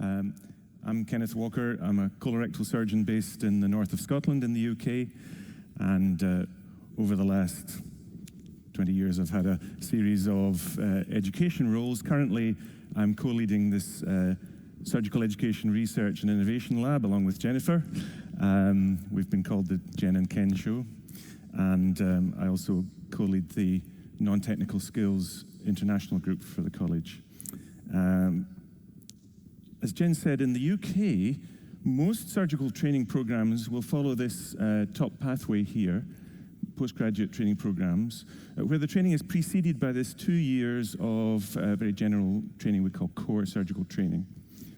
I'm Kenneth Walker. I'm a colorectal surgeon based in the north of Scotland in the UK, and over the last 20 years I've had a series of education roles. Currently I'm co-leading this Surgical Education Research and Innovation Lab along with Jennifer. We've been called the Jen and Ken Show, and I also co-lead the Non-Technical Skills International Group for the college. As Jen said, in the UK, most surgical training programs will follow this top pathway here, postgraduate training programs, where the training is preceded by this 2 years of very general training we call core surgical training,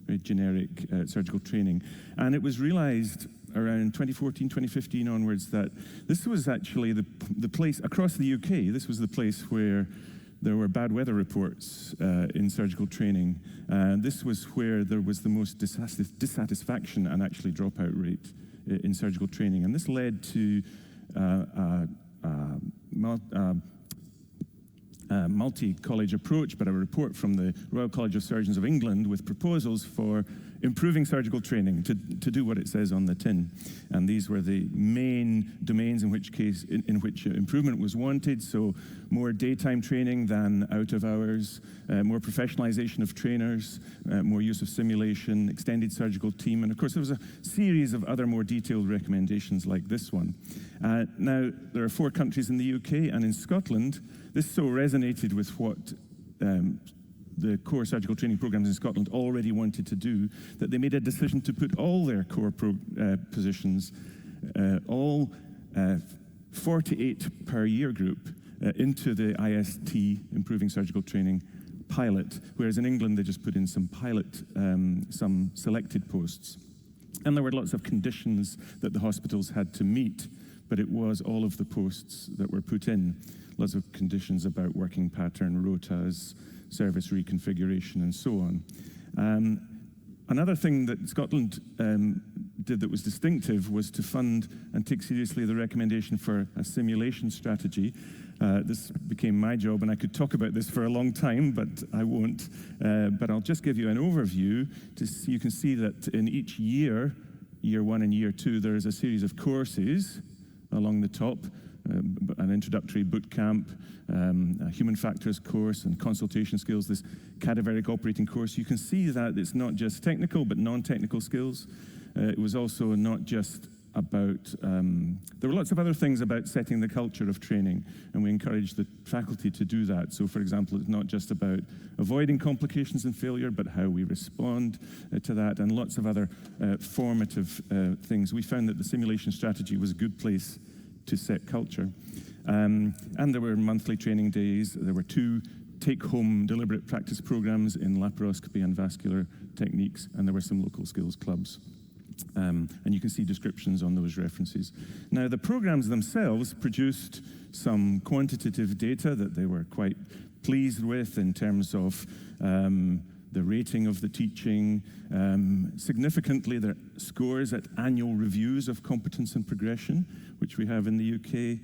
very generic surgical training. And it was realized around 2014, 2015 onwards that this was actually the place, across the UK, this was the place where there were bad weather reports in surgical training. This was where there was the most dissatisfaction and actually dropout rate in surgical training. And this led to multi-college approach, but a report from the Royal College of Surgeons of England with proposals for improving surgical training to do what it says on the tin. And these were the main domains in which improvement was wanted. So more daytime training than out of hours, more professionalization of trainers, more use of simulation, extended surgical team, and of course there was a series of other more detailed recommendations like this one. Now, there are 4 countries in the UK, and in Scotland, this so resonated with what the core surgical training programs in Scotland already wanted to do, that they made a decision to put all their core positions, all 48 per year group, into the IST, Improving Surgical Training, pilot, whereas in England they just put in some pilot, some selected posts. And there were lots of conditions that the hospitals had to meet, but it was all of the posts that were put in. Lots of conditions about working pattern, rotas, service reconfiguration, and so on. Another thing that Scotland did that was distinctive was to fund and take seriously the recommendation for a simulation strategy. This became my job, and I could talk about this for a long time, but I won't. But I'll just give you an overview. You can see that in each year, year 1 and year 2, there is a series of courses along the top, an introductory boot camp, a human factors course, and consultation skills, this cadaveric operating course. You can see that it's not just technical, but non-technical skills. It was also not just about, there were lots of other things about setting the culture of training, and we encourage the faculty to do that. So, for example, it's not just about avoiding complications and failure, but how we respond to that, and lots of other formative things. We found that the simulation strategy was a good place to set culture. And there were monthly training days. There were 2 take-home deliberate practice programs in laparoscopy and vascular techniques, and there were some local skills clubs. And you can see descriptions on those references. Now, the programs themselves produced some quantitative data that they were quite pleased with in terms of the rating of the teaching, significantly their scores at annual reviews of competence and progression, which we have in the UK.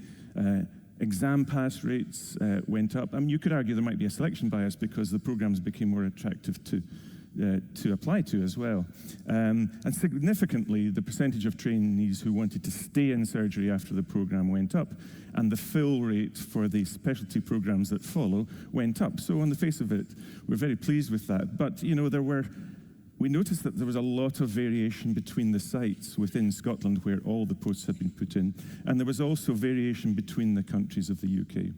Exam pass rates went up. I mean, you could argue there might be a selection bias because the programs became more attractive to apply to as well. And significantly, the percentage of trainees who wanted to stay in surgery after the program went up, and the fill rate for the specialty programs that follow went up. So on the face of it, we're very pleased with that. But, you know, we noticed that there was a lot of variation between the sites within Scotland where all the posts had been put in, and there was also variation between the countries of the UK.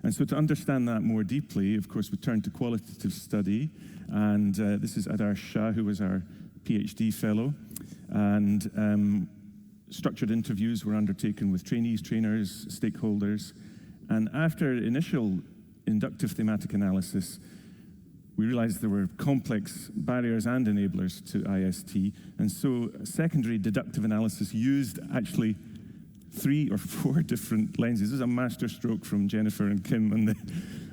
And so to understand that more deeply, of course, we turned to qualitative study, and this is Adarsh Shah, who was our PhD fellow, and structured interviews were undertaken with trainees, trainers, stakeholders, and after initial inductive thematic analysis, we realized there were complex barriers and enablers to IST, and so secondary deductive analysis used actually 3 or 4 different lenses. This is a master stroke from Jennifer and Kim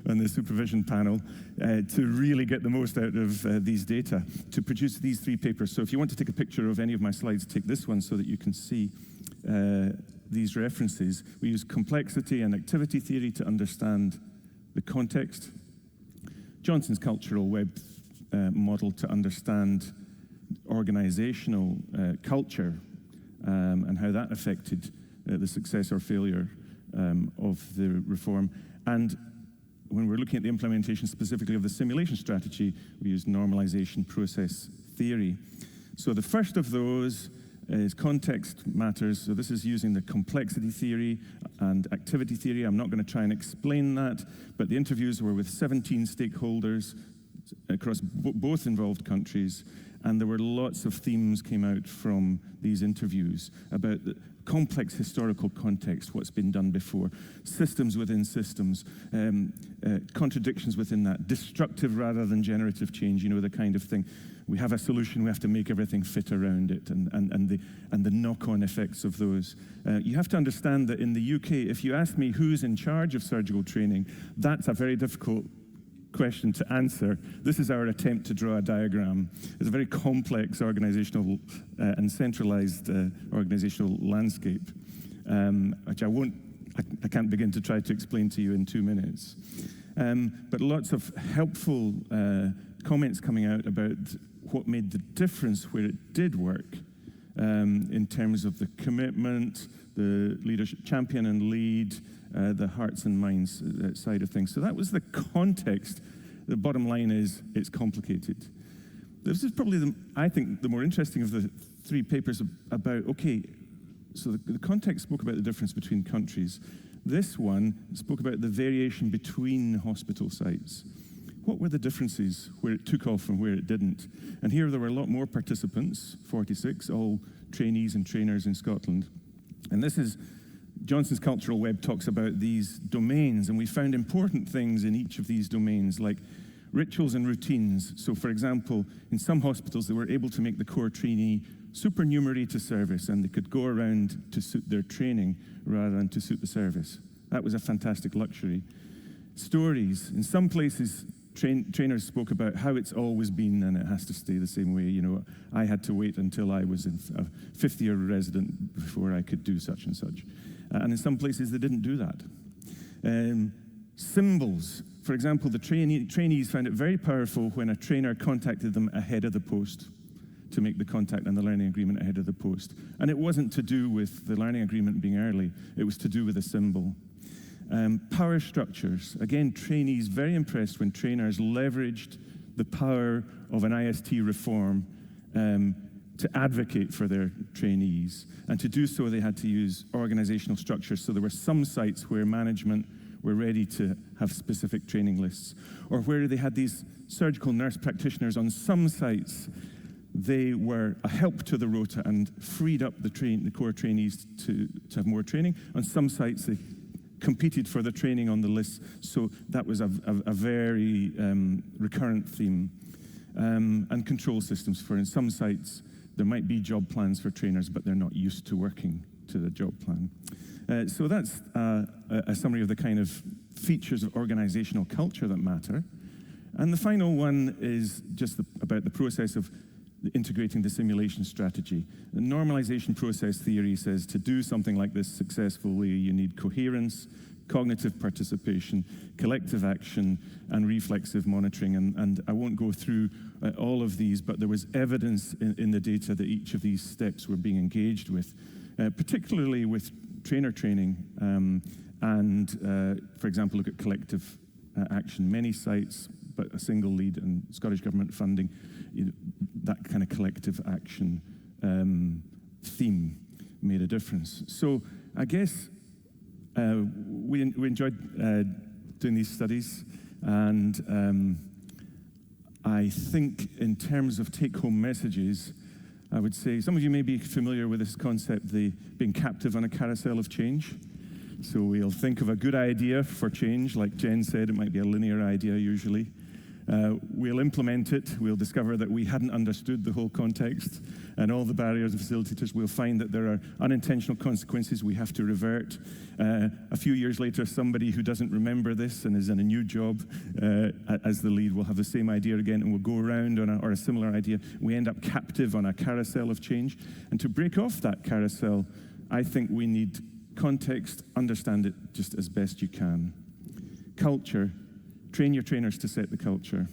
on the supervision panel to really get the most out of these data to produce these 3 papers. So if you want to take a picture of any of my slides, take this one so that you can see these references. We use complexity and activity theory to understand the context. Johnson's cultural web model to understand organizational culture and how that affected the success or failure of the reform. And when we're looking at the implementation specifically of the simulation strategy, we use normalization process theory. So the first of those is context matters. So this is using the complexity theory and activity theory. I'm not going to try and explain that, but the interviews were with 17 stakeholders across both involved countries, and there were lots of themes came out from these interviews about the complex historical context, what's been done before, systems within systems, contradictions within that, destructive rather than generative change, you know, the kind of thing. We have a solution, we have to make everything fit around it, and the knock-on effects of those. You have to understand that in the UK, if you ask me who's in charge of surgical training, that's a very difficult question to answer. This is our attempt to draw a diagram. It's a very complex organizational and centralized organizational landscape, which I can't begin to try to explain to you in 2 minutes. But lots of helpful comments coming out about what made the difference where it did work in terms of the commitment, the leadership, champion and lead, the hearts and minds side of things. So that was the context. The bottom line is it's complicated. This is probably, I think, the more interesting of the 3 papers about, okay, so the context spoke about the difference between countries. This one spoke about the variation between hospital sites. What were the differences where it took off and where it didn't? And here there were a lot more participants, 46, all trainees and trainers in Scotland. And this is Johnson's Cultural Web talks about these domains, and we found important things in each of these domains, like rituals and routines. So, for example, in some hospitals, they were able to make the core trainee supernumerary to service, and they could go around to suit their training rather than to suit the service. That was a fantastic luxury. Stories. In some places, trainers spoke about how it's always been and it has to stay the same way. You know, I had to wait until I was a 50-year resident before I could do such and such. And in some places, they didn't do that. Symbols. For example, the trainees found it very powerful when a trainer contacted them ahead of the post to make the contact and the learning agreement ahead of the post. And it wasn't to do with the learning agreement being early. It was to do with a symbol. Power structures. Again, trainees very impressed when trainers leveraged the power of an IST reform to advocate for their trainees. And to do so, they had to use organizational structures. So there were some sites where management were ready to have specific training lists, or where they had these surgical nurse practitioners on some sites. They were a help to the rota and freed up the core trainees to have more training. On some sites, they competed for the training on the list. So that was a very recurrent theme. And control systems. For in some sites, there might be job plans for trainers, but they're not used to working to the job plan. So that's a summary of the kind of features of organizational culture that matter. And the final one is just about the process of integrating the simulation strategy. The normalization process theory says to do something like this successfully, you need coherence, cognitive participation, collective action, and reflexive monitoring. And I won't go through all of these, but there was evidence in the data that each of these steps were being engaged with, particularly with trainer training, and for example, look at collective action. Many sites, but a single lead and Scottish Government funding, that kind of collective action theme made a difference. So I guess we enjoyed doing these studies, and I think in terms of take-home messages, I would say some of you may be familiar with this concept, the being captive on a carousel of change. So we'll think of a good idea for change, like Jen said, it might be a linear idea usually. We'll implement it, we'll discover that we hadn't understood the whole context and all the barriers and facilitators. We'll find that there are unintentional consequences we have to revert. A few years later, somebody who doesn't remember this and is in a new job as the lead will have the same idea again, and we'll go around on a similar idea. We end up captive on a carousel of change. And to break off that carousel, I think we need context, understand it just as best you can. Culture. Train your trainers to set the culture.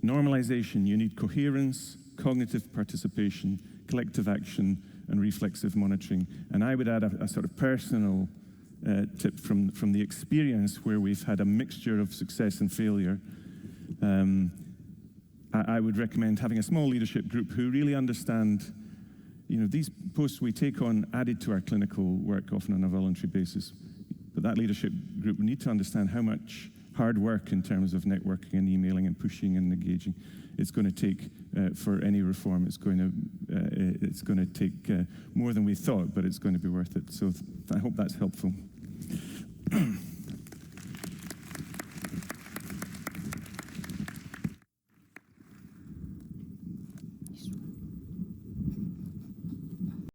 Normalization, you need coherence, cognitive participation, collective action, and reflexive monitoring. And I would add a sort of personal tip from the experience where we've had a mixture of success and failure. I would recommend having a small leadership group who really understand, these posts we take on added to our clinical work, often on a voluntary basis. But that leadership group would need to understand how much hard work in terms of networking and emailing and pushing and engaging it's going to take for any reform. It's going to take more than we thought, but it's going to be worth it. So I hope that's helpful.